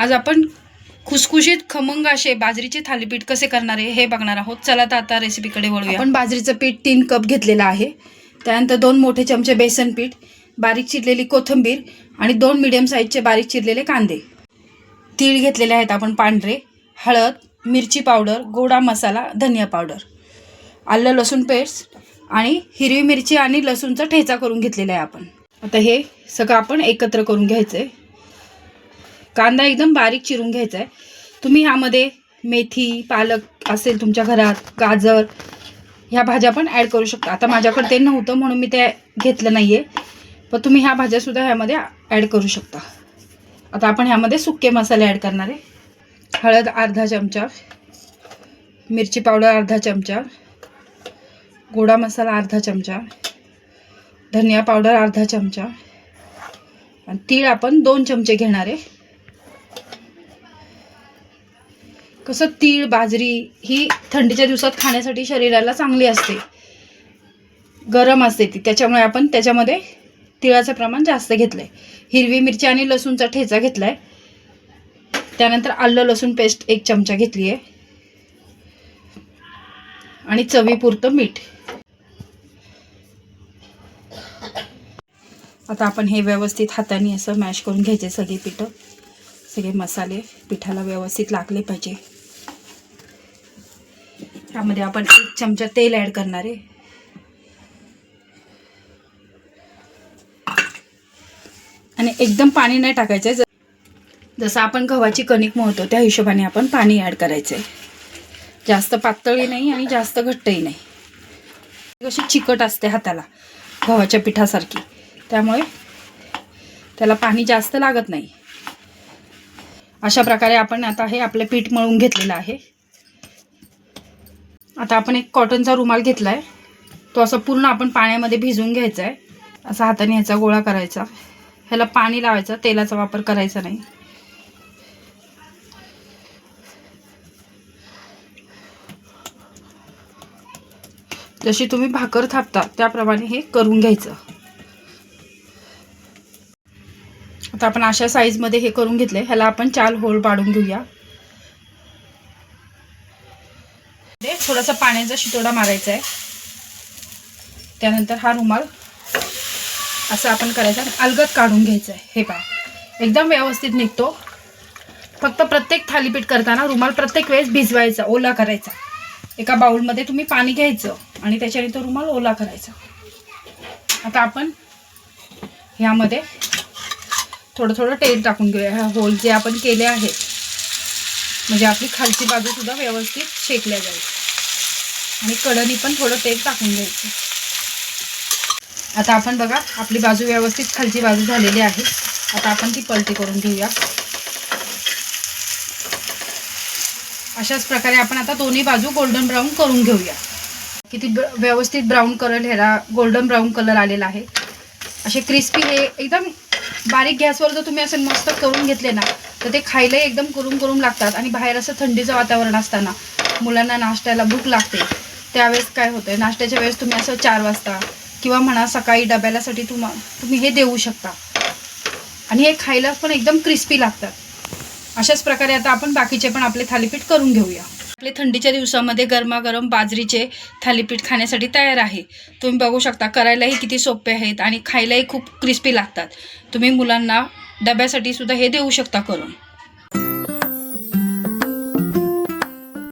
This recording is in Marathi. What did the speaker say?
आज आपण खुसखुशीत खमंग असे बाजरीचे थालीपीठ कसे करणार आहे हे बघणार आहोत। चला तर आता रेसिपीकडे वळूया। आपण बाजरीचं पीठ 3 कप घेतलेलं आहे। त्यानंतर 2 मोठे चमचे बेसन पीठ, बारीक चिरलेली कोथिंबीर आणि 2 मीडियम साईजचे बारीक चिरलेले कांदे, तीळ घेतलेले आहेत आपण पांढरे, हळद, मिरची पावडर, गोडा मसाला, धनिया पावडर, आलं लसूण पेस्ट आणि हिरवी मिरची आणि लसूणचा ठेचा करून घेतलेला आहे आपण। आता हे सगळं आपण एकत्र करून घ्यायचं आहे। कांदा एकदम बारीक चिरून घ्यायचा आहे। तुम्ही ह्यामध्ये मेथी, पालक असेल तुमच्या घरात, गाजर ह्या भाज्या पण ॲड करू शकता। आता माझ्याकडे ते नव्हतं म्हणून मी ते घेतलं नाही आहे, पण तुम्ही ह्या भाज्यासुद्धा ह्यामध्ये ॲड करू शकता। आता आपण ह्यामध्ये सुके मसाले ॲड करणार आहे। हळद अर्धा चमचा, मिरची पावडर अर्धा चमचा, गोडा मसाला अर्धा चमचा, धनिया पावडर अर्धा चमचा आणि तीळ आपण 2 चमचे घेणार आहे। कसं तीळ, बाजरी ही थंडीच्या दिवसात खाण्यासाठी शरीराला चांगली असते, गरम असते ती, त्याच्यामुळे आपण त्याच्यामध्ये तिळाचं प्रमाण जास्त घेतलंय। हिरवी मिरची आणि लसूणचा ठेचा घेतलाय। त्यानंतर आलं लसूण पेस्ट 1 चमचा घेतली आहे आणि चवीपुरतं मीठ। आता आपण हे व्यवस्थित हाताने असं मॅश करून घ्यायचे। सगळे पिठं, सगळे मसाले पिठाला व्यवस्थित लागले पाहिजे। त्यामध्ये आपण 1 चमचा तेल ॲड करणार आहे आणि एकदम पाणी नाही टाकायचं। जसं आपण गव्हाची कणिक मळतो त्या हिशोबाने आपण पाणी ॲड करायचं आहे। जास्त पातळही नाही आणि जास्त घट्टही नाही, कशी चिकट असते हाताला गव्हाच्या पिठासारखी, त्यामुळे त्याला पाणी जास्त लागत नाही। अशा प्रकारे आपण आता हे आपले पीठ मळून घेतलेलं आहे। आता आपण एक कॉटनचा रुमाल घेतला आहे, तो असं पूर्ण आपण पाण्यामध्ये भिजवून घ्यायचा आहे। असा हाताने ह्याचा गोळा करायचा, ह्याला पाणी लावायचं, तेलाचा वापर करायचा नाही। जशी तुम्ही भाकर थापता त्याप्रमाणे हे करून घ्यायचं। आता आपण अशा साईजमध्ये हे करून घेतले। ह्याला आपण 4 होल पाडून घेऊया। थोडासा पाण्याचा शितोडा मारायचा आहे। त्यानंतर हा रुमाल असं आपण करायचा, अलगद काढून घ्यायचा आहे। हे पहा एकदम व्यवस्थित निघतो। फक्त प्रत्येक थालीपीठ करताना रुमाल प्रत्येक वेळेस भिजवायचा, ओला करायचा। एका बाउलमध्ये तुम्ही पाणी घ्यायचं आणि त्याच्याने तो रुमाल ओला करायचा। आता आपण ह्यामध्ये थोडं थोडं तेल टाकून घेऊया। हा होल जे आपण केले आहेत, म्हणजे आपली खालची बाजू सुद्धा व्यवस्थित शेकल्या जाईल आणि कढईने पण थोडं तेल टाकून घ्यायचं। आता आपण बघा आपली बाजू व्यवस्थित खालची बाजू झालेली आहे। आता आपण ती पलटी करून घेऊया। अशाच प्रकारे आपण आता दोन्ही बाजू गोल्डन ब्राऊन करून घेऊया। किती व्यवस्थित ब्राऊन कलर, ह्याला गोल्डन ब्राऊन कलर आलेला आहे। असे क्रिस्पी हे एकदम बारीक गॅसवर जर तुम्ही असं मस्त करून घेतले ना, तर ते खायला एकदम कुरुम लागतात। आणि बाहेर असं थंडीचं वातावरण असताना मुलांना नाश्त्याला भूक लागते, त्यावेळेस काय होतं, नाश्त्याच्या वेळेस तुम्ही असं 4 वाजता किंवा म्हणा सकाळी डब्यासाठी तुम्ही हे देऊ शकता आणि हे खायला पण एकदम क्रिस्पी लागतात। अशाच प्रकारे आता आपण बाकीचे पण आपले थालीपीठ करून घेऊया। आपले थंडीच्या दिवसामध्ये गरमागरम बाजरीचे थालीपीठ खाण्यासाठी तयार आहे। तुम्ही बघू शकता, करायलाही किती सोपे आहेत आणि खायलाही खूप क्रिस्पी लागतात। तुम्ही मुलांना डब्यासाठी सुद्धा हे देऊ शकता करून।